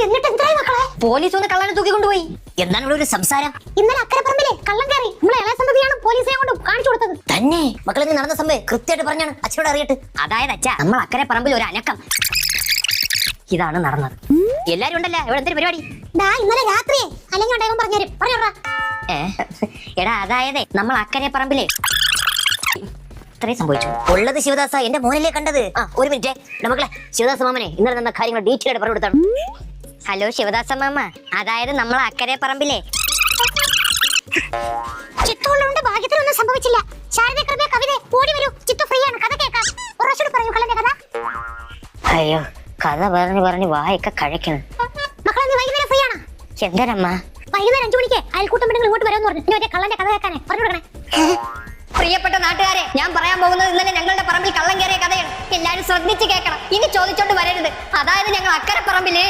എന്നിട്ട് എന്തായി മക്കളെ? പോലീസ് ഒന്ന് കള്ളനെ തൂക്കിക്കൊണ്ടുപോയി. എന്താണ് ഇവിടെ ഒരു സംസാരം? ഇന്നലെ അക്കരപ്പറമ്പിലെ കള്ളം കയറി നമ്മളെ ഇളയ സന്തതിയാണ് പോലീസിനെ കൊണ്ട് കാണിച്ചു കൊടുത്തത്. തന്നെ മക്കളെ നീ നടന്ന സംഭവം കൃത്യമായിട്ട് പറഞ്ഞാണ് അച്ഛനോട് അറിയട്ടെ. അതായത് അച്ഛാ, നമ്മൾ അക്കരെ പറമ്പിൽ ഒരു അനക്കം, ഇതാണ് നടന്നത്. എല്ലാരും ഉണ്ടല്ലോ ഇവിടെ. എന്തൊരു പരിപാടി? ഇന്നലെ രാത്രിയെ അല്ലെങ്കിൽ ഉണ്ടാകും പറഞ്ഞുതരും. പറഞ്ഞോടാ. എടാ അതായത് നമ്മൾ അക്കരെ പറമ്പിലെ ഇത്രയും സംഭവിച്ചു. ഉള്ളത് ശിവദാസ, എന്റെ മോനല്ലേ കണ്ടത്. ഒരു മിനിറ്റ് മക്കളെ. ശിവദാസ മാമനെ ഇന്നലെ നടന്ന കാര്യങ്ങൾ ഡീറ്റെയിൽ ആയിട്ട് പറഞ്ഞു കൊടുത്താണ്. ഹലോ ശിവദാസ മാമ, അതായത് നമ്മൾ അക്കരെ പറമ്പിലെ ചിത്തോളുണ്ട്. ഭാഗ്യത്തിലൊന്നും സംഭവിച്ചില്ല. ശാരദ കൃപ കവിത ഓടി വരൂ. ചിത്തു ഫ്രീ ആണ്. കഥ കേൾക്കാം. ഒരാശോട് പറയൂ കള്ളന്റെ കഥ. അയ്യോ, കഥ പറഞ്ഞു വായൊക്കെ കഴിക്കണം. മക്കളെ നീ വൈകുന്നേരം ഫ്രീ ആണ്? എന്താണമ്മ? വൈകുന്നേരം 5 മണിക്ക് അയൽക്കൂട്ടം പെണ്ണുങ്ങൾ ഇങ്ങോട്ട് വരാമെന്ന് പറഞ്ഞു. ഇനി കള്ളന്റെ കഥ കേൾക്കാനേ പറഞ്ഞു കൊടുക്കണേ. പ്രിയപ്പെട്ട നാട്ടുകാരെ, ഞാൻ പറയാൻ പോകുന്നത് ഇന്നലെ ഞങ്ങളുടെ പറമ്പിൽ കള്ളം കയറിയ കഥയാണ്. എല്ലാവരും ശ്രദ്ധിച്ച് കേൾക്കണം. ഇനി ചോദിച്ചോണ്ട് വരരുത്. അതായത് ഞങ്ങൾ അക്കരെ പറമ്പില്